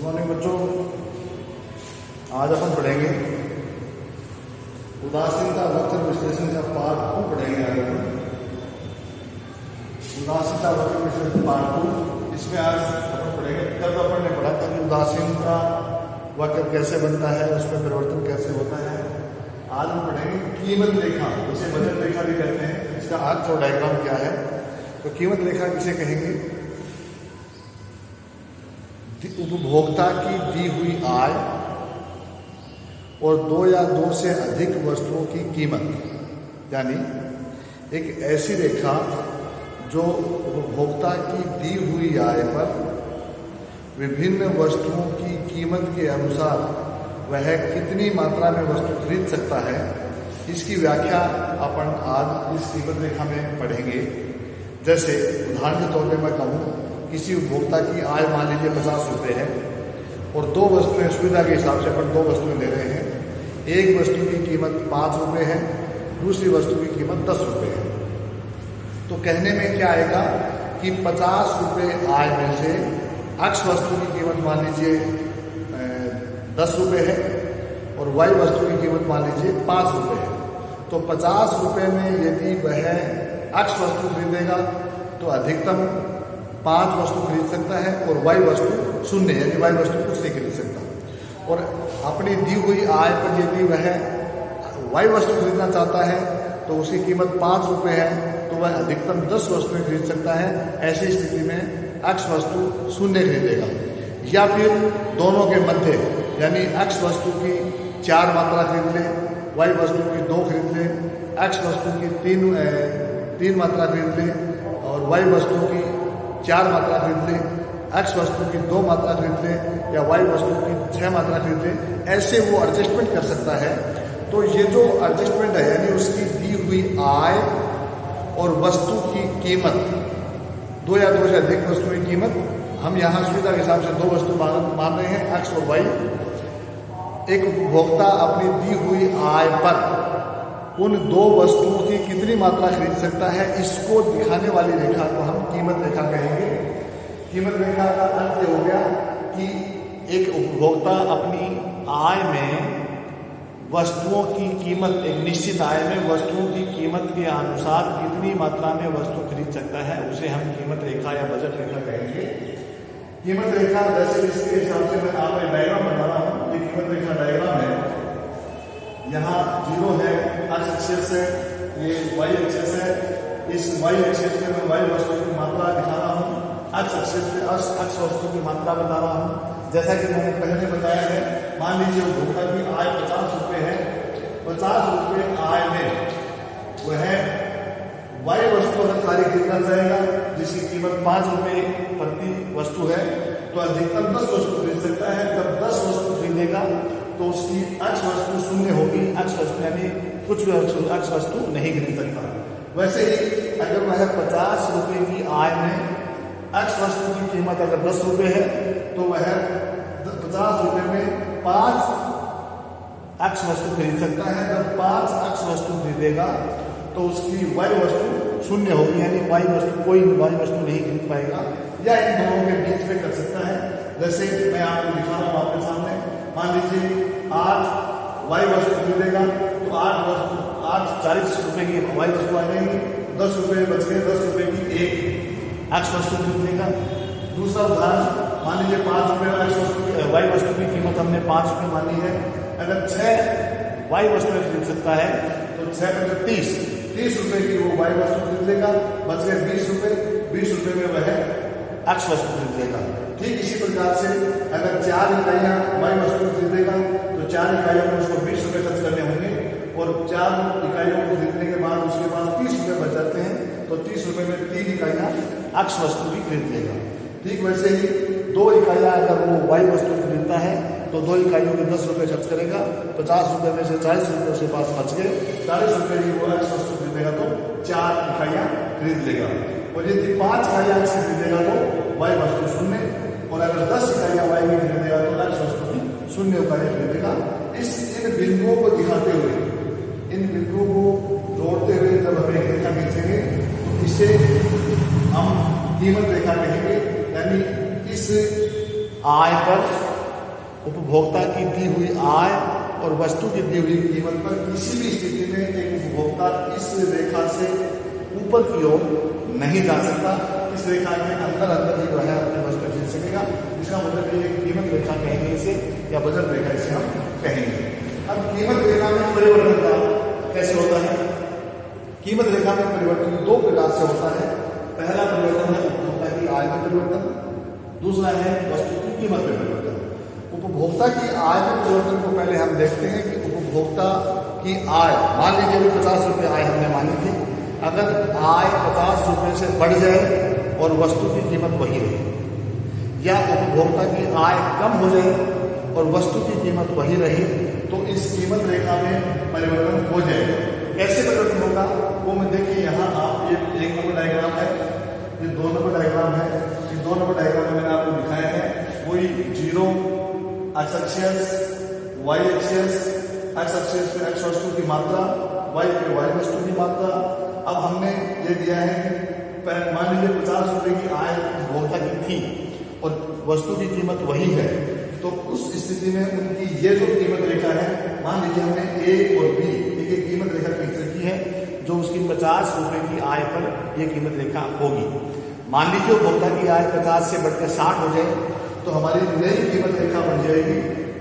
Good morning बच्चों। आज अपन पढ़ेंगे उदासीनता वक्र विश्लेषण का पार्ट 2 पढ़ेंगे। आज अपन उदासीनता वक्र विश्लेषण पार्ट 2, इसमें आज अपन पढ़ेंगे। कल अपन ने पढ़ा था कि उदासीनता वक्र कैसे बनता है, उसमें परिवर्तन कैसे होता है। आज हम पढ़ेंगे कीमत रेखा, जिसे बजट रेखा भी कहते हैं। इसका अर्थ और डायग्राम क्या है। तो कीमत रेखा किसे कहेंगे? उपभोक्ता की दी हुई आय और 2 या 2 से अधिक वस्तुओं की कीमत, यानी एक ऐसी रेखा जो उपभोक्ता की दी हुई आय पर विभिन्न वस्तुओं की कीमत के अनुसार वह कितनी मात्रा में वस्तु खरीद सकता है, इसकी व्याख्या अपन आज इस कीमत रेखा में पढ़ेंगे। जैसे उदाहरण के तौर पर मैं कहूँ, किसी उपभोक्ता की आय मान लीजिए 50 रुपये है और 2 वस्तुएं, सुविधा के हिसाब से अपन 2 वस्तुएं ले रहे हैं। एक वस्तु की कीमत 5 रुपये है, दूसरी वस्तु की कीमत 10 रुपये है। तो कहने में क्या आएगा कि 50 रुपये आय में से X वस्तु की कीमत मान लीजिए 10 रुपये है और Y वस्तु की कीमत मान लीजिए 5 रुपये है। तो 50 रुपये में यदि वह X वस्तु खरीदेगा तो अधिकतम 5 वस्तु खरीद सकता है और Y वस्तु शून्य, यानी Y वस्तु कुछ नहीं खरीद सकता। और अपनी दी हुई आय पर यदि वह Y वस्तु खरीदना चाहता है तो उसकी कीमत 5 रुपये है, तो वह अधिकतम 10 वस्तुएं खरीद सकता है। ऐसी स्थिति में X वस्तु शून्य खरीदेगा। या फिर दोनों के मध्य, यानी X वस्तु की 4 मात्रा खरीद ले, Y वस्तु की 2 खरीद ले, X वस्तु की 3 मात्रा खरीद ले और Y वस्तु की 4 मात्रा खरीद ले, X वस्तु की 2 मात्रा खरीद ले या Y वस्तु की 6 मात्रा खरीद ले। ऐसे वो एडजस्टमेंट कर सकता है। तो ये जो एडजस्टमेंट है, यानी उसकी दी हुई आय और वस्तु की कीमत, 2 या 2 से अधिक वस्तु की कीमत, हम यहाँ सुविधा के हिसाब से 2 वस्तु मान रहे हैं, X और Y। एक उपभोक्ता अपनी दी हुई आय पर उन 2 वस्तुओं की कितनी मात्रा खरीद सकता है, इसको दिखाने वाली रेखा को हम कीमत रेखा कहेंगे। कीमत रेखा का अर्थ हो गया कि एक उपभोक्ता अपनी आय में वस्तुओं की कीमत, एक निश्चित आय में वस्तुओं की कीमत के अनुसार कितनी मात्रा में वस्तु खरीद सकता है, उसे हम कीमत रेखा या बजट रेखा कहेंगे। कीमत रेखा जैसे इसके हिसाब से मैं आपको डायग्राम बता रहा हूँ। ये कीमत रेखा डायग्राम है। यहाँ 0 है, X एक्सिस है, ये Y एक्सिस है। इस Y एक्सिस पे मैं Y वस्तु की मात्रा दिखा रहा हूँ, X एक्सिस पे X वस्तु की मात्रा बता रहा हूँ। जैसा कि मैंने पहले बताया है, मान लीजिए उपभोक्ता की आय 50 रुपये है। 50 रुपये आय में वह Y वस्तु अगर सारी खरीदना चाहेगा, जिसकी कीमत 5 रुपये प्रति वस्तु है, तो अधिकतम 10 वस्तु खरीद सकता है। जब 10 वस्तु खरीदेगा तो उसकी X वस्तु शून्य होगी। X वस्तु यानी कुछ भी X वस्तु नहीं खरीद सकता। वैसे ही अगर वह 50 रुपये की आय में X वस्तु की कीमत अगर 10 रुपये है, तो वह 50 रुपये में 5 X वस्तु खरीद सकता है। जब 5 X वस्तु खरीदेगा तो उसकी Y वस्तु शून्य होगी, यानी Y वस्तु कोई Y वस्तु नहीं खरीद पाएगा। या इन दोनों के बीच में कर सकता है। जैसे मैं आपको दिखा रहा हूँ आपके सामने, मान लीजिए 8 Y वस्तु खरीदेगा तो 8 40 रुपये की Y वस्तु आ जाएंगी, 10 रुपये बच गए, 10 रुपये की एक X वस्तु खरीदेगा। दूसरा उदाहरण, मान लीजिए 5 रुपये Y वस्तु की कीमत हमने 5 रुपये मानी है। अगर 6 Y वस्तुएं खरीद सकता है तो 6 में 30 रुपये की वो Y वस्तु खरीदेगा, बच गए 20 रुपये। 20 रुपये में वह X वस्तु खरीदेगा। ठीक इसी प्रकार से अगर 4 इकाइयाँ Y वस्तु खरीदेगा तो 4 इकाइयों में उसको 20 रुपये खर्च करने होंगे और 4 इकाइयों को खरीदने के बाद उसके पास 30 रुपये बच जाते हैं। तो 30 रुपये में 3 इकाइयाँ X वस्तु भी खरीद लेगा। ठीक वैसे ही 2 इकाइयाँ अगर वो Y वस्तु खरीदता है तो 2 इकाइयों में 10 रुपये खर्च करेगा। 50 रुपये में से 40 रुपये उसके पास बच गए। 40 रुपये की वो X वस्तु खरीदेगा तो 4 इकाइयाँ खरीद लेगा। और यदि 5 इकाइयाँ X खरीदेगा तो Y वस्तु शून्य, और अगर 10 इकाइयाँ Y में खरीदेगा तो X वस्तु की शून्य इकाइयाँ खरीदेगा। इन बिंदुओं को दिखाते हुए, इन बिंदुओं को जोड़ते हुए जब हम एक रेखा खींचेंगे तो इससे हम कीमत रेखा कहेंगे। यानी इस आय पर उपभोक्ता की दी हुई आय और वस्तु की दी हुई कीमत पर किसी भी स्थिति में एक उपभोक्ता इस रेखा से ऊपर की ओर नहीं जा सकता। इस रेखा के अंदर ही जो है अपने वस्तु खरीद सकेगा। इसका मतलब ये कीमत रेखा कहेंगे इसे, या बजट रेखा इसे हम कहेंगे। अब कीमत रेखा में परिवर्तन का कैसे होता है? कीमत रेखा में परिवर्तन दो प्रकार से होता है। पहला परिवर्तन है उपभोक्ता की आय में परिवर्तन, दूसरा है वस्तु की कीमत में परिवर्तन। उपभोक्ता की आय में परिवर्तन को पहले हम देखते हैं कि उपभोक्ता की आय, मान लीजिए अभी 50 रुपये आय हमने मानी थी, अगर आय 50 रुपये से बढ़ जाए और वस्तु की कीमत वही रहे, या उपभोक्ता की आय कम हो जाए और वस्तु की कीमत वही रहे, तो इस कीमत रेखा में परिवर्तन हो जाएगा। कैसे परिवर्तन होगा वो मैं देखिए, यहाँ आप ये 1 नंबर डायग्राम है, ये 2 नंबर डायग्राम है। ये 2 नंबर डायग्राम में मैंने आपको दिखाया है वही 0 x axis, y axis, x axis पे एक्स वस्तु की मात्रा, वाई पे वाई वस्तु की मात्रा। अब हमने ये दिया है कि मान लीजिए 50 रुपये की आय उपभोक्ता की थी और वस्तु की कीमत वही है, तो उस स्थिति में उनकी ये जो कीमत रेखा है, मान लीजिए हमने ए और बी एक कीमत रेखा खींच रखी है, जो उसकी 50 रुपये की आय पर यह कीमत रेखा होगी। मान लीजिए उपभोक्ता की आय 50 से बढ़कर 60 हो जाए, तो हमारी नई कीमत रेखा बन जाएगी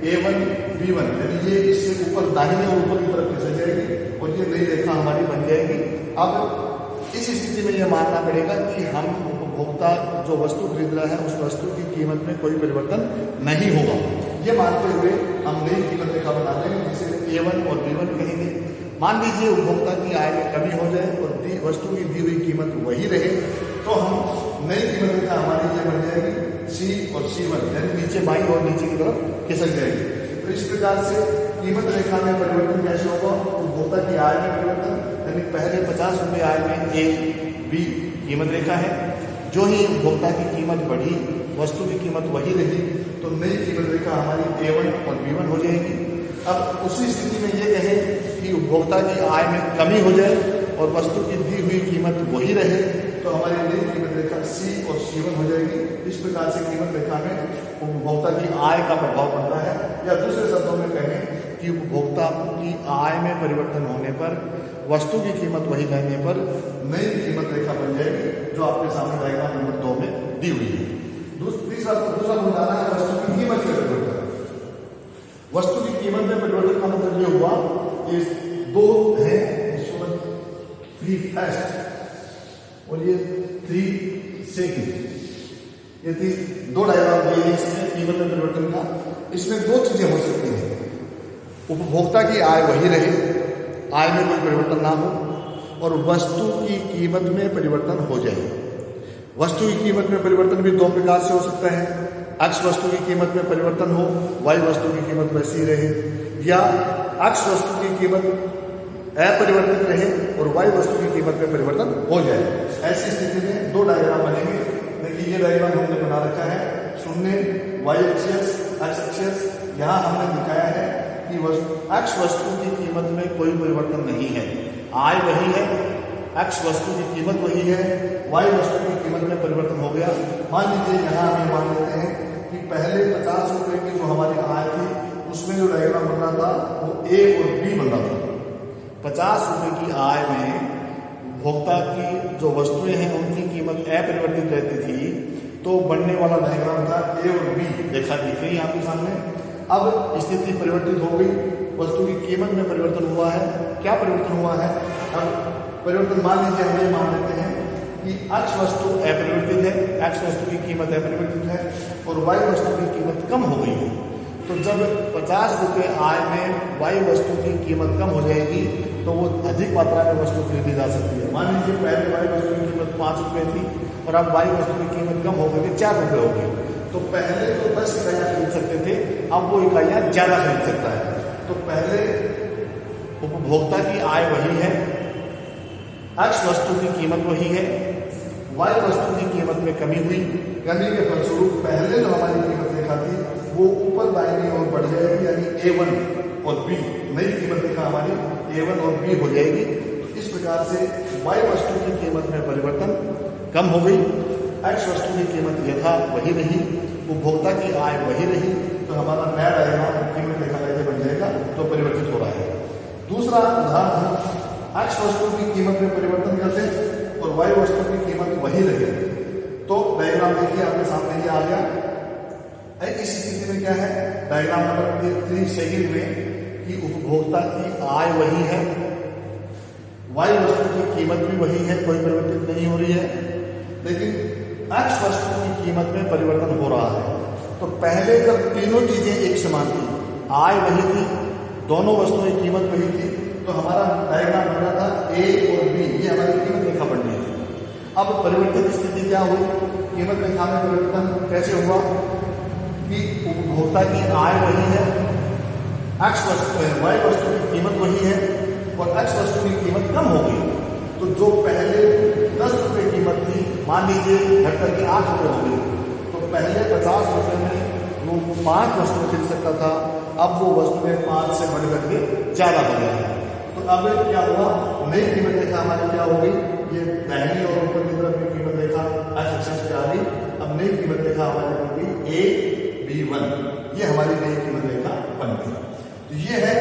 A1 B1, यानी ये इससे ऊपर दाहिने और ऊपर की तरफ खिसक जाएगी और ये नई रेखा हमारी बन जाएगी। अब इस स्थिति में यह मानना पड़ेगा कि हम उपभोक्ता जो वस्तु खरीद रहा है उस वस्तु की कीमत में कोई परिवर्तन नहीं होगा। ये मानते हुए हम नई कीमत रेखा बना देंगे जिसे A1 और B1 कहेंगे। मान लीजिए उपभोक्ता की आय में कमी हो जाए और वस्तु की दी हुई कीमत वही रहे, तो हम नई कीमत रेखा हमारी ये बन जाएगी C और C1, यानी नीचे बाईं और नीचे की तरफ खिसक जाएगी। तो इस प्रकार से कीमत रेखा में परिवर्तन कैसे होगा? उपभोक्ता की आय में परिवर्तन, यानी पहले 50 रुपये आय में A B कीमत रेखा है, जो ही उपभोक्ता की कीमत बढ़ी वस्तु की कीमत वही रही, तो नई कीमत रेखा हमारी A1 और B1 हो जाएगी। अब उसी स्थिति में ये कहें कि उपभोक्ता की आय में कमी हो जाए और वस्तु की दी हुई कीमत वही रहे, तो हमारी नई कीमत रेखा C और C1 हो जाएगी। इस प्रकार से कीमत रेखा में उपभोक्ता की आय का प्रभाव पड़ता है, या दूसरे शब्दों में कहें कि उपभोक्ता की आय में परिवर्तन होने पर वस्तु की कीमत वही रहने पर नई कीमत रेखा बन जाएगी, जो आपके सामने डायग्राम नंबर 2 में दी हुई है। दूसरा बताना है वस्तु की कीमत में परिवर्तन। वस्तु की कीमत में परिवर्तन का मतलब ये हुआ कि 2 है 3 फर्स्ट और ये 3 सेकंड, ये 2 डायग्राम दिए हैं इसमें कीमत में परिवर्तन का। इसमें 2 चीजें हो सकती हैं, उपभोक्ता की आय वही रहे, आय में कोई परिवर्तन ना हो, और वस्तु की कीमत में परिवर्तन हो जाए। वस्तु की कीमत में परिवर्तन भी 2 प्रकार से हो सकता है, एक्स वस्तु की कीमत में परिवर्तन हो, वाई वस्तु की कीमत वैसी रहे, या एक्स वस्तु की कीमत अपरिवर्तित रहे और वाई वस्तु की कीमत में परिवर्तन हो जाए। ऐसी स्थिति में 2 डायग्राम बनेंगे। देखिए ये डायग्राम हमने बना रखा है, शून्य वाई एक्सिस एक्स एक्सिस। यहाँ हमने दिखाया है कि एक्स वस्तु की कीमत में कोई परिवर्तन नहीं है, आय वही है, एक्स वस्तु की कीमत वही है, वाई वस्तु की कीमत में परिवर्तन हो गया। मान लीजिए यहाँ हम मान लेते हैं कि पहले 50 रुपये की जो हमारी आय थी उसमें जो डायग्राम बन रहा था वो A और B बन रहा था। 50 रुपये की आय में उपभोक्ता की जो वस्तुएं हैं उनकी कीमत अपरिवर्तित रहती थी, तो बनने वाला डायग्राम था A और B रेखा दिख रही है आपके सामने। अब स्थिति परिवर्तित हो गई, वस्तु की कीमत में परिवर्तन हुआ है। क्या परिवर्तन हुआ है? अब परिवर्तन मान लीजिए हम ये मान लेते हैं कि एक्स वस्तु अपरिवर्तित है, एक्स वस्तु की कीमत अपरिवर्तित है और वाई वस्तु की कीमत कम हो गई है। तो जब 50 रुपये आय में वाई वस्तु की कीमत कम हो जाएगी तो वो अधिक मात्रा में वस्तु खरीदी जा सकती है। मान लीजिए पहले वाई वस्तु की कीमत 5 रुपये थी और अब वाई वस्तु की कीमत कम हो गई 4 रुपये हो गई, तो पहले तो 10 इकाइयाँ खरीद सकते थे, अब वो इकाइयाँ ज़्यादा खरीद सकता है। तो पहले उपभोक्ता की आय वही है, एक्स वस्तु की कीमत वही है, वाई वस्तु की कीमत में कमी हुई, कमी के फलस्वरूप पहले जो हमारी कीमत रेखा थी वो ऊपर दाहिनी ओर बढ़ जाएगी, यानी A1 और B, नई कीमत रेखा हमारी A1 और B हो जाएगी। तो इस प्रकार से वाई वस्तु की कीमत में परिवर्तन कम हो गई, एक्स वस्तु की कीमत यथा वही रही, उपभोक्ता की आय वही रही, तो हमारा नया डायग्राम कीमत रेखा कैसे बन जाएगा, तो परिवर्तित हो रहा है। दूसरा उदाहरण, एक्स वस्तु की कीमत में परिवर्तन करते हैं और वाई वस्तु की कीमत वही रहे, तो डायग्राम देखिए आपके सामने ही आ गया। इस स्थिति में क्या है, डायग्राम नंबर 3 सेकंड में कि उपभोक्ता की आय वही है, वाई वस्तु की कीमत भी वही है, कोई परिवर्तित नहीं हो रही है, लेकिन एक्स वस्तु की कीमत में परिवर्तन हो रहा है। तो पहले जब तीनों चीजें एक समान थी, आय वही थी, दोनों वस्तुओं की कीमत वही थी, तो हमारा डायग्राम बन रहा था ए और बी, ये हमारी कीमत रेखा बन रही थी। अब परिवर्तित स्थिति क्या हुई, कीमत रेखा में परिवर्तन कैसे हुआ कि उपभोक्ता की आय वही है, एक्स वस्तु है, वाई वस्तु की कीमत वही है और एक्स वस्तु की कीमत कम हो गई। तो जो पहले 10 रुपये कीमत थी, मान लीजिए घटकर के 8 रुपये हो गई, तो पहले 50 रुपये में वो 5 वस्तुएं खरीद सकता था, अब वो वस्तुएं 5 से बढ़ करके 4 हो गया। तो अब क्या हुआ, नई कीमत रेखा हमारी क्या हो गई, ये दाहिनी और ऊपर की तरफ की कीमत रेखा एक्स एक्सिस पे आ गई। अब नई कीमत रेखा हमारी बन गई AB1, ये हमारी नई कीमत रेखा बन गई। तो ये है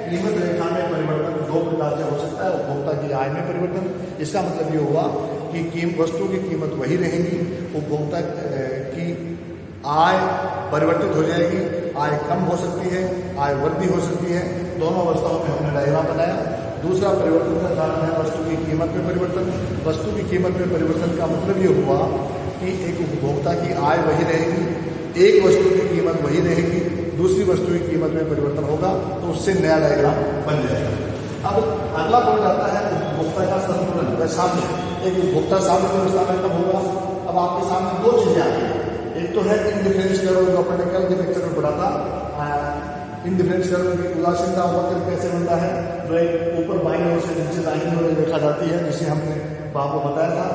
कीमत रेखा में परिवर्तन 2 प्रकार से हो सकता है, उपभोक्ता की आय में परिवर्तन, इसका मतलब ये हुआ कि वस्तु की कीमत वही रहेगी, उपभोक्ता की आय परिवर्तित हो जाएगी, आय कम हो सकती है, आय वृद्धि हो सकती है, दोनों अवस्थाओं में हमने डायग्राम बनाया। दूसरा परिवर्तन का कारण है वस्तु की कीमत में परिवर्तन। वस्तु की कीमत में परिवर्तन का मतलब ये हुआ कि एक उपभोक्ता की आय वही रहेगी, एक वस्तु की कीमत वही रहेगी, दूसरी वस्तु की कीमत में परिवर्तन होगा, तो उससे नया डायग्राम बन जाएगा। अब अगला पॉइंट आता है उपभोक्ता का संतुलन। सामने एक उपभोक्ता सामने व्यवस्था में कब होगा, अब आपके सामने 2 चीजें आ गई। एक तो है इनडिफरेंस कर्व, जो अपने कल के लेक्चर में पढ़ा था। इनडिफरेंस कर्व की उदासीनता वक्र कैसे बनता है, जो एक ऊपर बाईं ओर से नीचे दाहिनी ओर देखा जाती है, जिसे हमने आपको बताया था।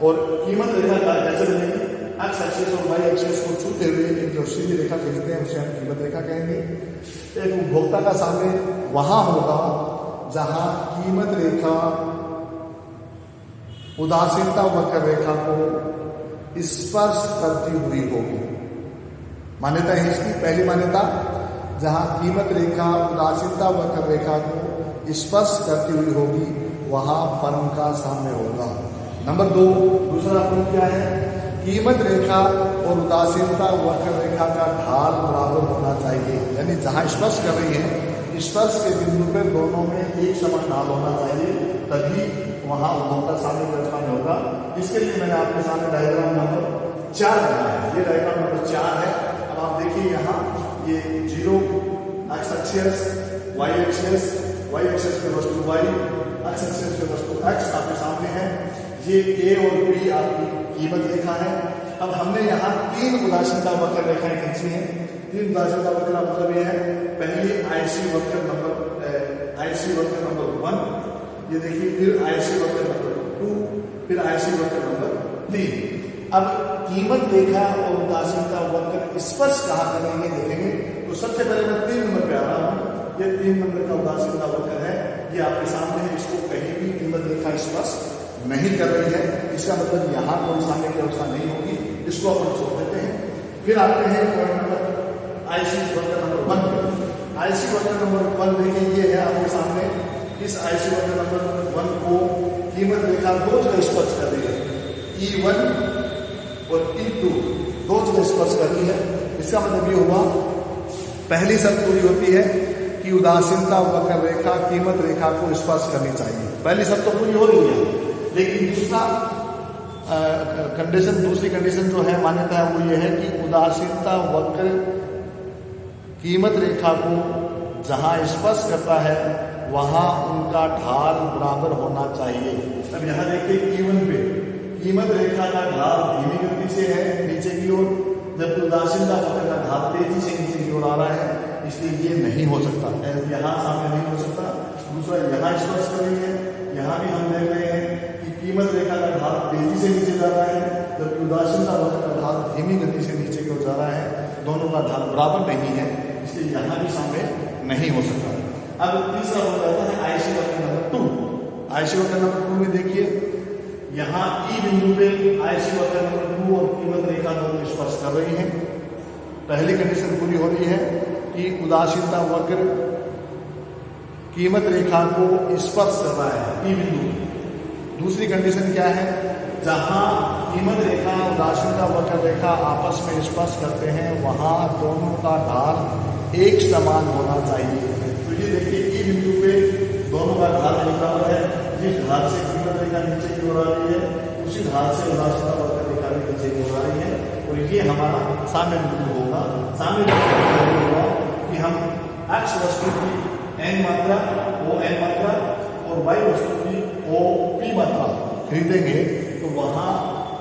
और कीमत रेखा कैसे बनेगी, एक्स एक्सिस और वाई एक्सिस को छूते हुए एक जो सीधी रेखा खींचते हैं उसे हम कीमत रेखा कहेंगे। एक उपभोक्ता का सामने वहां होगा जहां कीमत रेखा उदासीनता वक्र रेखा को स्पर्श करती हुई होगी। मान्यता है इसकी, पहली मान्यता, जहां कीमत रेखा उदासीनता वक्र रेखा को स्पर्श करती हुई होगी वहां फर्म का साम्य होगा। नंबर 2, दूसरा पॉइंट क्या है, कीमत रेखा और उदासीनता वक्र रेखा का ढाल बराबर होना चाहिए, यानी जहां स्पर्श कर रही है, स्पर्श के बिंदु पर दोनों में एक समान ढाल होना चाहिए, तभी वहां उपभोक्ता साम्य व्यवस्था में होगा। इसके लिए मैंने आपके सामने डायग्राम नंबर 4 बनाया है, ये डायग्राम नंबर 4 है। अब आप देखिए यहाँ ये 0 x axis, y axis, y axis पे वस्तु वाई, एक्स एक्सिस पे वस्तु एक्स आपके सामने है। ये ए और बी आपकी कीमत रेखा है। अब हमने यहाँ 3 उदासीनता वक्र रेखाएं खींची हैं। 3 उदासीनता वक्र का मतलब ये है, पहली आईसी वक्र नंबर 1, ये देखिए, फिर आईसी वक्र नंबर 2, फिर आईसी वक्र नंबर 3। अब कीमत रेखा और उदासीनता वक्र स्पर्श कहाँ करेंगे देखेंगे, तो सबसे पहले मैं 3 नंबर पे आ रहा हूँ। ये 3 नंबर का उदासीनता वक्र है, ये आपके सामने है। इसको कहीं भी कीमत रेखा स्पर्श नहीं कर रही है, इसका मतलब यहाँ कोई साम्य की अवस्था नहीं होगी, इसको अपन छोड़ देते हैं। फिर आते हैं पॉइंट नंबर आईसी वक्र नंबर 1 पे। आईसी वक्र नंबर 1 देखिए, ये है आपके सामने। इस आईसी वक्र नंबर 1 को कीमत रेखा 2 जगह स्पर्श कर रही है, E1 और E2 2 जगह स्पर्श कर रही है। इसका मतलब ये हुआ, पहली शर्त पूरी होती है कि उदासीनता वक्र रेखा कीमत रेखा को स्पर्श करनी चाहिए, पहली शर्त तो पूरी हो रही है। लेकिन दूसरी कंडीशन जो है, मान्यता है, वो ये है कि उदासीनता वक्र कीमत रेखा को जहां स्पर्श करता है वहां उनका ढाल बराबर होना चाहिए। अब यहां देखिए E1 पे कीमत रेखा का ढाल धीमी गति से है नीचे की ओर, जबकि उदासीनता वक्र का ढाल तेजी से नीचे की ओर आ रहा है, इसलिए ये नहीं हो सकता, यहाँ सामने नहीं हो सकता। दूसरा, यहाँ स्पर्श कर रही है, यहाँ भी हम देख रहे हैं कि कीमत रेखा का ढाल तेजी से नीचे जा रहा है, जबकि उदासीनता वक्र का ढाल धीमी गति से नीचे की ओर जा रहा है, दोनों का ढाल बराबर नहीं है, इसलिए यहाँ भी सामने नहीं हो सकता। अब तीसरा हो जाता है आईसी वक्र नंबर 2। आईसी वक्र नंबर 2 में देखिए, यहाँ ई बिंदु पे आईसी वक्र नंबर 2 और कीमत रेखा दोनों स्पर्श कर रही है। पहली कंडीशन पूरी हो रही है कि उदासीनता वक्र कीमत रेखा को स्पर्श कर रहा है ई बिंदु। दूसरी कंडीशन क्या है, जहां कीमत रेखा उदासीनता वक्र रेखा आपस में स्पर्श करते हैं वहां दोनों का ढाल एक समान होना चाहिए। तो ये देखिए ई बिंदु पे दोनों का ढाल एक बराबर है। जिस ढाल से कीमत रेखा नीचे की ओर आ रही है उसी ढाल से उदासीनता वक्र रेखा भी नीचे की ओर आ रही है और ये हमारा साम्य बिंदु होगा। साम्य बिंदु होगा कि हम एक्स वस्तु की एन मात्रा ओ एन मात्रा और वाई वस्तु की ओ पी मात्रा खरीदेंगे तो वहाँ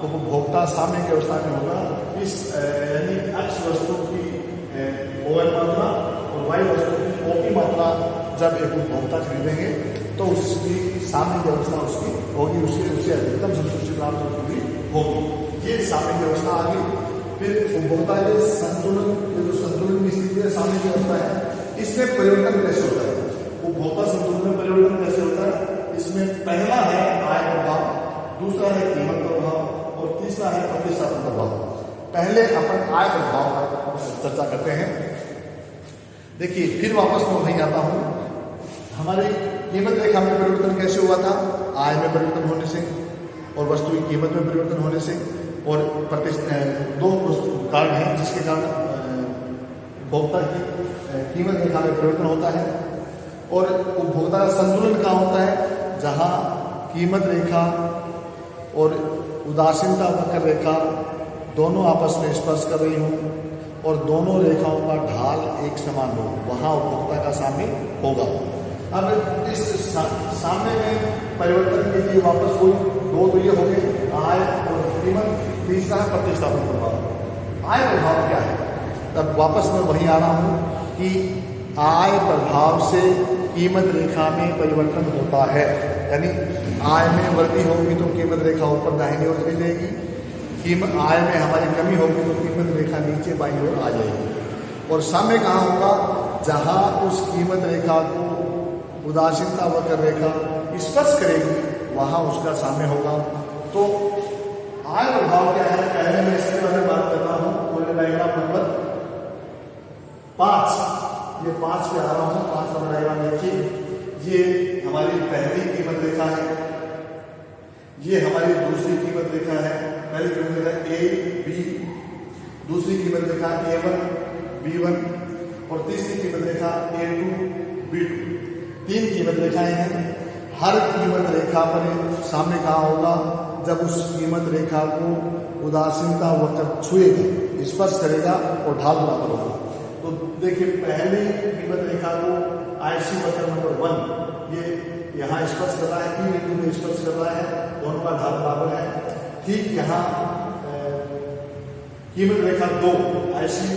उपभोक्ता साम्य की अवस्था में होगा। इस यानी एक्स वस्तु की ओ एन मात्रा और वाई वस्तु की ओ पी मात्रा जब एक उपभोक्ता खरीदेंगे तो उसकी साम्य की अवस्था उसकी होगी, उससे अधिकतम संतुष्टि प्राप्त होगी होगी। ये साम्य की अवस्था आ गई। फिर उपभोक्ता के संतुलन, जो संतुलन की स्थिति है साम्य की अवस्था है, इसमें परिवर्तन कैसे होता है, उपभोक्ता संतुलन में परिवर्तन कैसे होता है। इसमें पहला है आय प्रभाव, दूसरा है कीमत प्रभाव और तीसरा है प्रतिस्थापन प्रभाव। पहले अपन आय प्रभाव पर चर्चा करते हैं। देखिए फिर वापस मैं वहीं आता हूं। हमारी कीमत रेखा में परिवर्तन कैसे हुआ था, आय में परिवर्तन होने से और वस्तु की कीमत में परिवर्तन होने से, और दो कारण हैं जिसके कारण उपभोक्ता की कीमत रेखा में परिवर्तन होता है। और उपभोक्ता का संतुलन कहाँ होता है, जहाँ कीमत रेखा और उदासीनता वक्र रेखा दोनों आपस में स्पर्श कर रही हों और दोनों रेखाओं का ढाल एक समान हो, वहाँ उपभोक्ता का साम्य होगा। अब इस साम्य में परिवर्तन के लिए वापस कोई दो तो ये हो गए आय और कीमत, तीसरा है प्रतिस्थापन प्रभाव। आय प्रभाव क्या है, तब वापस मैं वहीं आ रहा हूँ कि आय प्रभाव से कीमत रेखा में परिवर्तन होता है। यानी आय में वृद्धि होगी तो कीमत रेखा ऊपर दाहिनी ओर चली जाएगी, कीमत आय में हमारी कमी होगी तो कीमत रेखा नीचे बाईं ओर आ जाएगी। और साम्य कहाँ होगा, जहाँ उस कीमत रेखा को उदासीनता वक्र रेखा स्पर्श करेगी वहाँ उसका साम्य होगा। तो आय प्रभाव क्या है, पहले मैं इसके बारे में बात कर रहा हूँ। डायग्राम नंबर 5, ये 5 पे आ रहा हूँ। 5 नंबर डायग्राम देखिए, ये हमारी पहली कीमत रेखा है, ये हमारी दूसरी कीमत रेखा है। पहली कीमत रेखा ए बी, दूसरी कीमत रेखा A1 B1 और तीसरी कीमत रेखा A2 B2। 3 कीमत रेखाएं हैं। हर कीमत रेखा पर सामने कहाँ होगा, जब उस कीमत रेखा को उदासीनता वक्र छुएगा, स्पर्श करेगा और ढाल बराबर होगा। तो देखिए पहली कीमत रेखा को आईसी वक्र नंबर 1 ये यहाँ स्पर्श कर रहा है, पी बिंदु में स्पर्श कर रहा है, दोनों का ढाल बराबर है। ठीक यहाँ कीमत रेखा 2 आईसी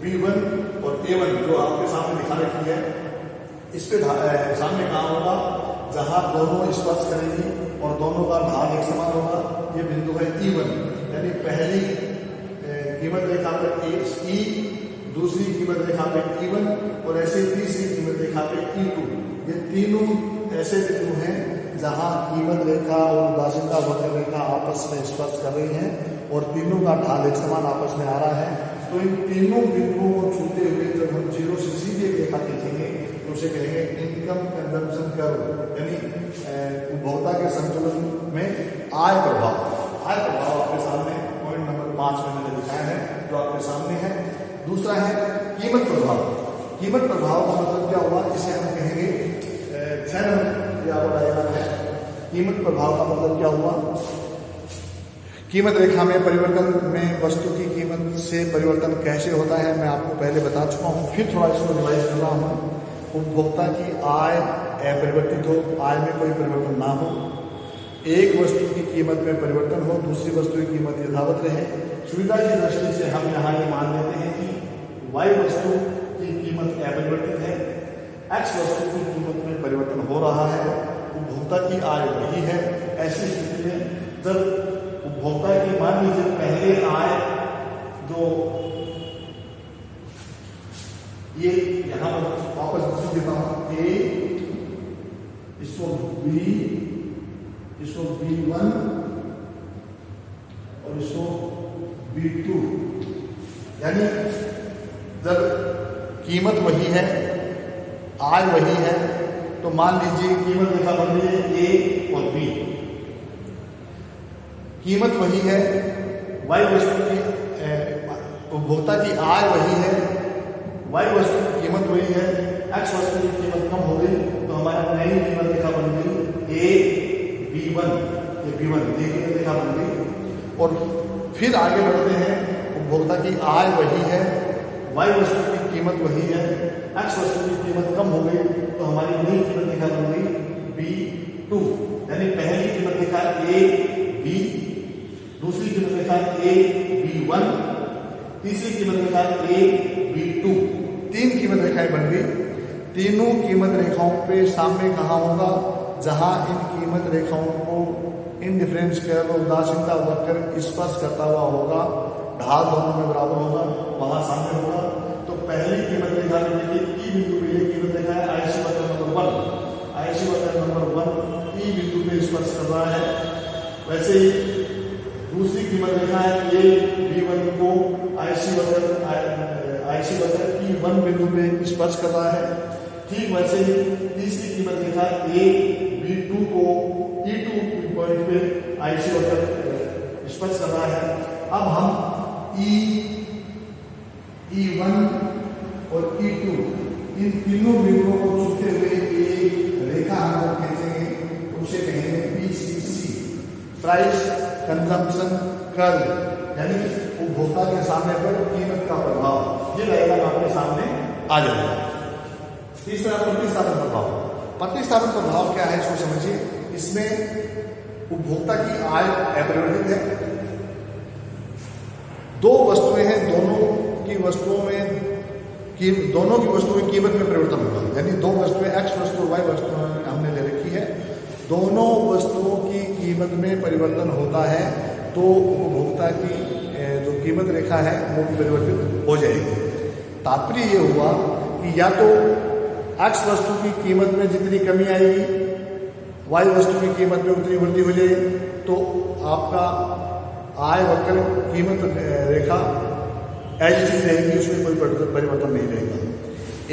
B1 और A1 जो आपके सामने दिखा रखी है, इस पे सामने कहाँ होगा, जहाँ दोनों स्पर्श करेगी और दोनों का ढाल एक समान होगा। ये बिंदु है E1, यानी पहली कीमत रेखा पे E, दूसरी कीमत रेखा पे E1 और ऐसे तीसरी कीमत रेखा पे E2। ये तीनों ऐसे बिंदु हैं जहाँ कीमत रेखा और उदासीनता वक्र रेखा आपस में स्पर्श कर रही हैं और तीनों का ढाल एक समान आपस में आ रहा है। तो इन तीनों बिंदुओं को छूते हुए जब हम जीरो से सीधे रेखा खींचेंगे तो उसे कहेंगे इनकम कंजम्पशन कर्व, यानी उपभोक्ता के संतुलन में आय प्रभाव। आय प्रभाव आपके सामने पॉइंट नंबर 5 में मैंने दिखाया है, जो आपके सामने है। दूसरा है कीमत प्रभाव। कीमत प्रभाव का मतलब क्या हुआ, जिसे हम कहेंगे 6 नंबर है। कीमत प्रभाव का मतलब क्या हुआ, कीमत रेखा में परिवर्तन में वस्तु की कीमत से परिवर्तन कैसे होता है मैं आपको पहले बता चुका हूँ, फिर थोड़ा इसको रिवाइज कर रहा हूँ। उपभोक्ता की आय अपरिवर्तित हो, आय में कोई परिवर्तन ना हो, एक वस्तु की कीमत में परिवर्तन हो, दूसरी वस्तु की कीमत यथावत रहे। सुविधा की दृष्टि से हम यहाँ ये मान लेते हैं कि वाई वस्तु की कीमत अपरिवर्तित है, एक्स वस्तु की कीमत में परिवर्तन हो रहा है, उपभोक्ता की आय वही है। ऐसी स्थिति में जब उपभोक्ता की मान लीजिए पहले आय जो ये यहां वापस लिख देता हूं, ए इसको बी, इसको B1 और इसको B2, यानी जब कीमत वही है, आय वही है, तो मान लीजिए कीमत रेखा बन रही है ए और बी। कीमत वही है, वाई वस्तु की उपभोक्ता की आय वही है, वाई वस्तु की कीमत वही है, एक्स वस्तु की कीमत कम हो गई तो हमारी नई कीमत रेखा बन गई ए बी1, ये बी1 ये कीमत रेखा बन गई। और फिर आगे बढ़ते हैं, उपभोक्ता की आय वही है, वाई वस्तु की कीमत वही है, एक्स वस्तु की कीमत कम हो गई तो हमारी नई कीमत रेखा बन गई बी2। यानी पहली कीमत रेखा ए बी, दूसरी कीमत रेखा ए बी1, तीसरी कीमत रेखा ए बी2। 3 कीमत रेखाएं बन गई। तीनों कीमत रेखाओं पे सामने कहाँ होगा, जहां इन कीमत रेखाओं को इंडिफरेंस कर्व उदासीनता वक्र स्पर्श करता हुआ होगा, ढाल दोनों में बराबर होगा, वहां सामने होगा। तो पहली कीमत रेखा में देखिए ई बिंदु पे ये कीमत रेखा है आईसी वक्र नंबर 1, आईसी वक्र नंबर 1 ई बिंदु पे स्पर्श कर रहा है। वैसे ही दूसरी कीमत रेखा है ए बी1 को आईसी वक्र ई1 बिंदु पे स्पर्श कर रहा है। ठीक वैसे ही तीसरी कीमत रेखा ए बी2 को ई2 पॉइंट पे आईसी वक्र स्पर्श कर रहा है। अब हम ई1 और ई2 इन तीनों बिंदुओं को छूते हुए एक रेखा हम खींचेंगे, उसे कहेंगे पीसीसी, प्राइस कंजम्पशन कर्व, यानी उपभोक्ता के सामने पर कीमत का प्रभाव। ये डायग्राम आपके सामने आ जाएगा। तीसरा प्रतिस्थापन प्रभाव। प्रतिस्थापन प्रभाव क्या है इसको समझिए। इसमें उपभोक्ता की आय अपरिवर्तित है, दो वस्तुएं हैं, दोनों की वस्तुओं की कीमत में परिवर्तन होगा। यानी दो वस्तुएं एक्स वस्तु और वाई वस्तु हमने ले रखी है, दोनों वस्तुओं की कीमत में परिवर्तन होता है तो उपभोक्ता की जो कीमत रेखा है वो परिवर्तित हो जाएगी। तात्पर्य ये हुआ कि या तो एक्स वस्तु की कीमत में जितनी कमी आएगी, वाई वस्तु की कीमत में उतनी वृद्धि हो जाएगी, तो आपका आय वक्र कीमत रेखा एज रहेगी, उसमें कोई परिवर्तन नहीं रहेगा।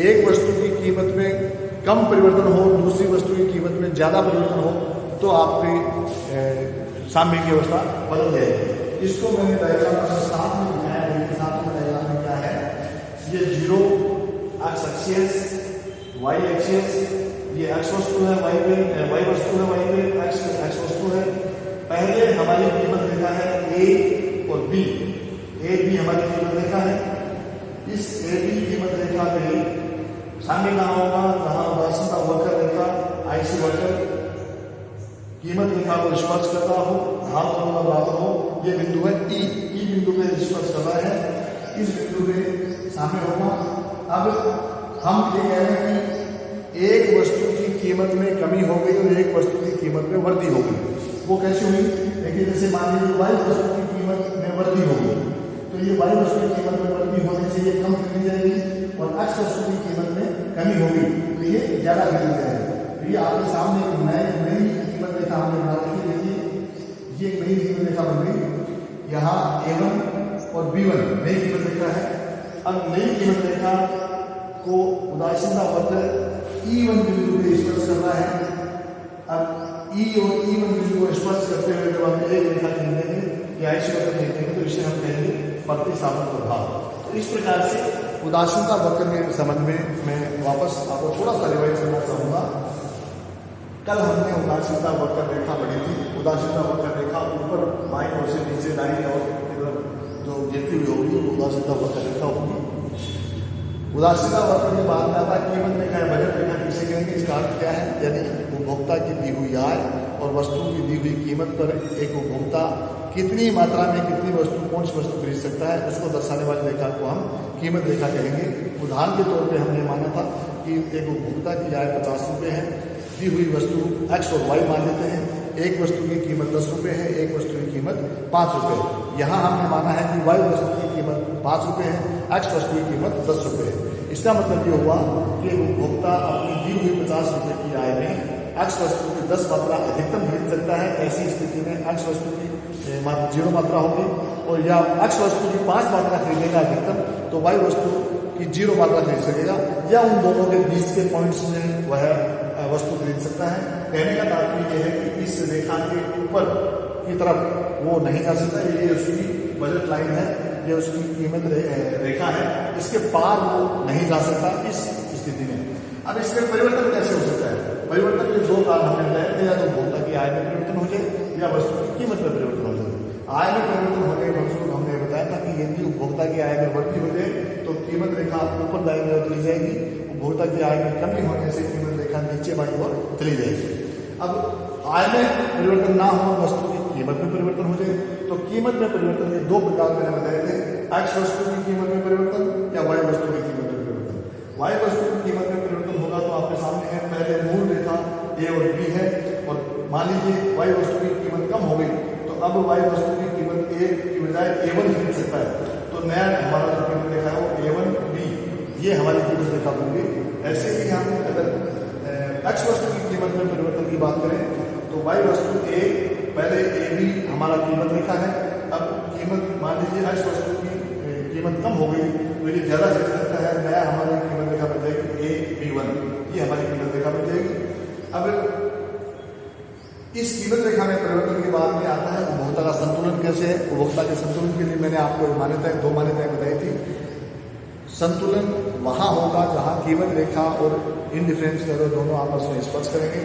एक वस्तु की कीमत में कम परिवर्तन हो, दूसरी वस्तु की कीमत में ज्यादा परिवर्तन हो, तो आपकी साम्य की अवस्था बदल जाएगी। इसको मैंने डायग्राम में साथ में दिखाया है। साथ में डायग्राम में क्या है, ये 0 एक्स एक्सिस, वाई एक्सिस, ये एक्स वस्तु है, वाई वस्तु है, वाई पे एक्स वस्तु है। पहले हमारी कीमत रेखा है ए और बी, ए बी हमारी कीमत रेखा है। इस ए बी कीमत रेखा में सामने कहाँ होगा, जहां उदासीनता वक्र रेखा आईसी वक्र कीमत रेखा को स्पर्श कर रहा हो, ढाल दोनों में बराबर हो, ये बिंदु है ई बिंदु पे स्पर्श कर रहा है, इस बिंदु पे सामने होगा। अब हम ये कह रहे हैं कि एक वस्तु की कीमत में कमी हो गई और एक वस्तु की कीमत में वृद्धि हो गई। वो कैसे हुई, देखिए जैसे मान लीजिए वाई वस्तु की कीमत में वृद्धि हो गई, तो ये वाई वस्तु की कीमत में वृद्धि होने से ये कम खरीदी जाएगी, और एक्स वस्तु की कीमत में कमी होगी तो ये ज्यादा खरीदी जाएगी। तो ये आपके सामने नई कीमत रेखा हमने बना रखी। देखिए ये नई कीमत रेखा बन गई, यहाँ A1 और B1 नई कीमत रेखा है। अब नई कीमत रेखा को उदासीनता वक्र E1 बिंदु पे स्पर्श कर रहा है। अब E और E1 बिंदु को स्पर्श करते हुए जब हम एक रेखा खींचेंगे या आईसी वक्र खींचेंगे तो इसे हम कहेंगे प्रतिस्थापन प्रभाव। तो इस प्रकार से उदासीनता वक्र के संबंध में मैं वापस आपको थोड़ा सा रिवाइज करना चाहूंगा। कल हमने उदासीनता वक्र रेखा पढ़ी थी। उदासीनता वक्र रेखा ऊपर बाईं ओर से नीचे दाईं ओर इधर जो गिरती हुई होगी वो उदासीनता वक्र रेखा होगी। उदासीनता वक्र के बाद में आता कीमत रेखा है, बजट रेखा किसे कहेंगे। इसका अर्थ क्या है, यानी उपभोक्ता की दी हुई आय और वस्तु की दी हुई कीमत पर एक उपभोक्ता कितनी मात्रा में कितनी वस्तु कौन सी वस्तु खरीद सकता है, उसको दर्शाने वाली रेखा को हम कीमत रेखा कहेंगे। उदाहरण के तौर पे हमने माना था कि एक उपभोक्ता की आय 50 रुपये है, दी हुई वस्तु एक्स और वाई मान लेते हैं। एक वस्तु की कीमत 10 रुपये है, एक वस्तु की कीमत 5 रुपये है। यहाँ हमने माना है कि वाई वस्तु की कीमत 5 रुपये है, एक्स वस्तु की कीमत 10 रुपये है। इसका मतलब ये हुआ कि एक उपभोक्ता अपनी दी हुई 50 रुपये की आय में एक्स वस्तु की 10 मात्रा अधिकतम खरीद सकता है। ऐसी स्थिति में एक्स वस्तु की 0 मात्रा होगी, और या एक्स वस्तु की 5 मात्रा खरीदेगा अधिकतम, तो वाई वस्तु की की जीरो मात्रा खरीद सकेगा या उन दोनों के बीच के पॉइंट्स में वह वस्तु खरीद सकता है। कहने का तात्पर्य यह है कि इस रेखा के ऊपर की तरफ वो नहीं जा सकता, ये उसकी बजट लाइन है, ये उसकी कीमत रेखा है, इसके पार वो नहीं जा सकता इस स्थिति में। अब इसमें परिवर्तन कैसे हो सकता है? परिवर्तन के दो कारण हमें बताए थे, या तो उपभोक्ता की आय में परिवर्तन हो जाए या वस्तु की कीमत में परिवर्तन हो जाए। आय में परिवर्तन होने के फलस्वरूप हमने बताया था कि यदि उपभोक्ता की आय में वृद्धि हो जाए तो कीमत रेखा ऊपर दाईं ओर चली जाएगी, उपभोक्ता की आय में कमी होने से कीमत रेखा नीचे बाईं ओर चली जाएगी। अब आय में परिवर्तन ना हो, वस्तु की कीमत में परिवर्तन हो जाए, तो कीमत में परिवर्तन के दो प्रकार मैंने बताए थे, एक्स वस्तु की कीमत में परिवर्तन या वाई वस्तु की कीमत में परिवर्तन। वाई वस्तु की कीमत में परिवर्तन होगा तो आपके सामने है, पहले मूल रेखा ए और बी है, और मान लीजिए वाई वस्तु की कीमत कम हो गई तो अब वाई वस्तु की कीमत ए की बजाय A1 खरीद सकता है, तो नया हमारा जो कीमत रेखा है वो A1 B, ये हमारी कीमत रेखा बन गई। ऐसे ही हम अगर एक्स वस्तु की कीमत में परिवर्तन की बात करें तो वाई वस्तु ए, पहले AB हमारा कीमत रेखा है, अब कीमत मान लीजिए एक्स वस्तु की कीमत कम हो गई तो ये ज़्यादा खरीद सकता है, नया हमारी कीमत रेखा बन जाएगी AB1, ये हमारी कीमत रेखा बन जाएगी। अब इस कीमत रेखा में परिवर्तन के बाद में आता है उपभोक्ता का संतुलन कैसे है। उपभोक्ता के संतुलन के लिए मैंने आपको मान्यताएं, दो मान्यताएं बताई थी। संतुलन वहाँ होगा जहाँ कीमत रेखा और इंडिफरेंस एरो दोनों आपस में स्पर्श करेंगे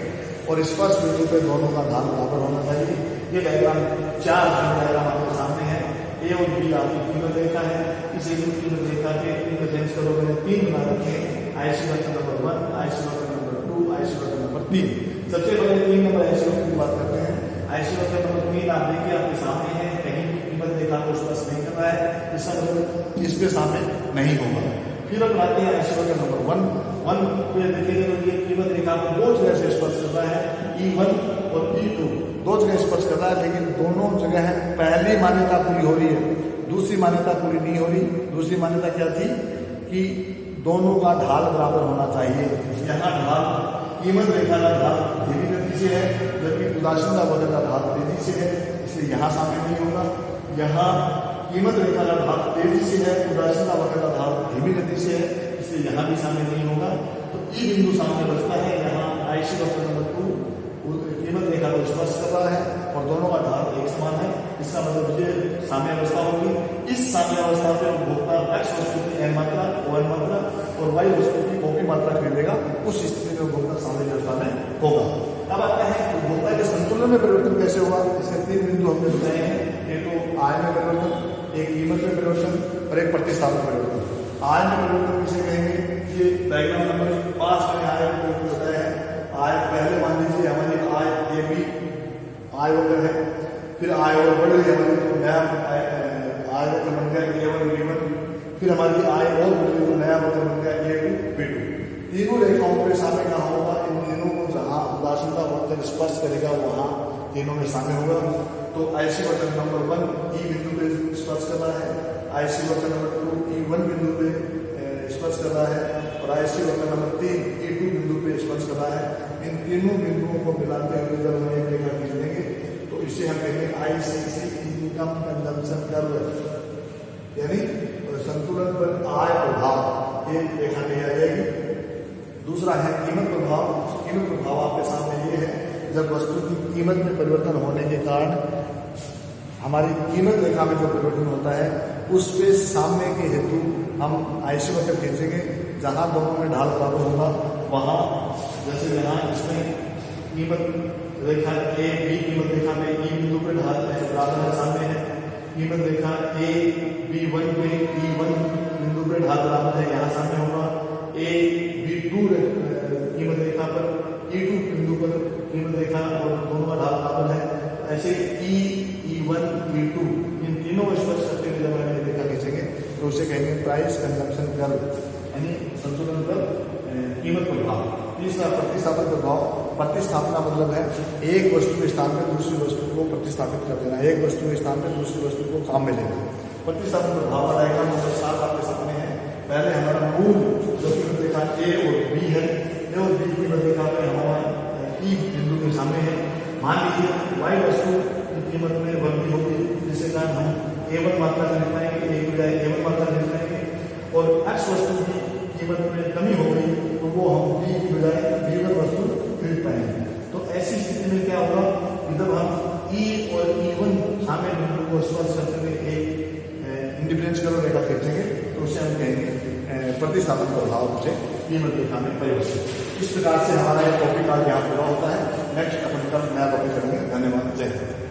और स्पर्श बिंदु पे दोनों का ढाल बराबर होना चाहिए। ये डायग्राम 4 डायग्राम आपके सामने है। ए और बी आपकी कीमत रेखा है, इस कीमत रेखा के इंडिफरेंस एरो मैंने 3 बना रखे हैं, IC वक्र नंबर 1, IC वक्र नंबर 2, IC वक्र नंबर 3। सबसे पहले 3 नंबर IC वक्र की बात करते हैं। IC वक्र नंबर 3 आप देखिए आपके सामने है, कहीं भी कीमत रेखा को स्पर्श नहीं कर रहा है, इसका मतलब इसके सामने नहीं होगा। फिर अब आते हैं IC वक्र नंबर 1 पे देखिए तो ये कीमत रेखा को दो जगह से स्पर्श कर रहा है, E1 और E2 दो जगह स्पर्श कर रहा है, लेकिन दोनों जगह है पहली मान्यता पूरी हो रही है, दूसरी मान्यता पूरी नहीं हो रही। दूसरी मान्यता क्या थी कि दोनों का ढाल बराबर होना चाहिए। यहाँ ढाल कीमत रेखा का ढाल धीमी गति से है, जबकि उदासीनता वक्र का ढाल तेजी से है, इसलिए यहाँ शामिल नहीं होगा। यहाँ कीमत रेखा का ढाल तेजी से है, उदासीनता वक्र का ढाल धीमी गति से है, इसलिए यहाँ भी शामिल नहीं होगा। तो ई बिंदु सामने बचता है, यहाँ IC वक्र नंबर 2 कीमत रेखा को स्पर्श कर रहा है और दोनों का ढाल एक समान है, इसका मतलब ये साम्य अवस्था होगी। इस साम्य अवस्था पे उपभोक्ता एक्स वस्तु की n मात्रा, ON मात्रा और वाई वस्तु की OP मात्रा खरीदेगा, उस स्थिति में उपभोक्ता साम्य अवस्था में होगा। अब आते हैं उपभोक्ता के संतुलन में परिवर्तन कैसे होगा। इसके 3 बिंदु हमने बताए हैं, एक तो आय में परिवर्तन, एक कीमत में परिवर्तन और एक प्रतिस्थापन परिवर्तन। आय में परिवर्तन किसे कहेंगे, ये डायग्राम नंबर 5 में आय में परिवर्तन बताया है। आय पहले मान लीजिए हमारी आय AB आय वक्र है, फिर आय और बढ़ गई हमारी, तो नया आय वक्र बन गया A1 B1, फिर हमारी आय और बढ़ गई तो नया वक्र बन गया A2 B2। तीनों रेखाओं के सामने कहाँ होगा, इन तीनों को जहाँ उदासीनता वक्र स्पर्श करेगा वहाँ तीनों में शामिल होगा। तो IC वक्र नंबर 1 E बिंदु पे स्पर्श कर रहा है, IC वक्र नंबर 2 E1 बिंदु पे स्पर्श कर रहा है और IC वक्र नंबर 3 E2 बिंदु पे स्पर्श कर रहा है। इन तीनों बिंदुओं को मिलाते हुए जब हम एक रेखा खींच देंगे तो इसे हम कहेंगे ICC इनकम कंजम्पशन कर्व, यानी संतुलन पर आय प्रभाव एक रेखा ली आ जाएगी। दूसरा है कीमत प्रभाव। कीमत प्रभाव आपके सामने ये है, जब वस्तु की कीमत में परिवर्तन होने के कारण हमारी कीमत रेखा में जो परिवर्तन होता है उस पे सामने के हेतु हम IC वक्र खींचेंगे, जहाँ दोनों में ढाल बराबर होगा वहाँ, जैसे यहाँ इसमें कीमत रेखा A B कीमत रेखा में E बिंदु पे ढाल बराबर है, सामने है। कीमत रेखा A B1 पे E1 बिंदु पे ढाल बराबर है, यहाँ सामने होगा। A B2 कीमत रेखा पर E2 बिंदु पर कीमत रेखा और दोनों का ढाल बराबर है। ऐसे E1 E2 इन तीनों को स्पर्श करते हुए जब हम रेखा खींचेंगे तो उसे कहेंगे प्राइस कंजम्पशन कर्व, यानी संतुलन पर कीमत प्रभाव। तीसरा प्रतिस्थापन प्रभाव। प्रतिस्थापना मतलब है एक वस्तु के स्थान पर दूसरी वस्तु को प्रतिस्थापित कर देना, एक वस्तु के स्थान पर दूसरी वस्तु को काम में लेना। प्रतिस्थापन प्रभाव का डायग्राम नंबर 7 आपके सामने है। पहले हमारा मूल जो कीमत रेखा A और B है, A और B की रेखा पे हमारा E बिंदु के सामने है। मान लीजिए Y वस्तु की कीमत में वृद्धि होगी, जिसके कारण हम A1 मात्रा खरीद पाएंगे, A1 मात्रा खरीद पाएंगे। और एक्स वस्तु की कीमत में कमी हो गई तो वो हम बी की बजाय बी1 वस्तु खरीद पाएंगे। तो ऐसी स्थिति में क्या होगा कि जब हम ई और ई1 शामिल बिंदु को स्पर्श करते हुए एक इंडिफरेंशियल रेखा खींचेंगे तो उसे हम कहेंगे प्रतिस्थापन प्रभाव से कीमत रेखा में परिवर्तित। इस प्रकार से हमारा एक टॉपिक आज यहाँ पूरा होता है। नेक्स्ट अपन कल नया टॉपिक करेंगे। धन्यवाद। जय हिंद।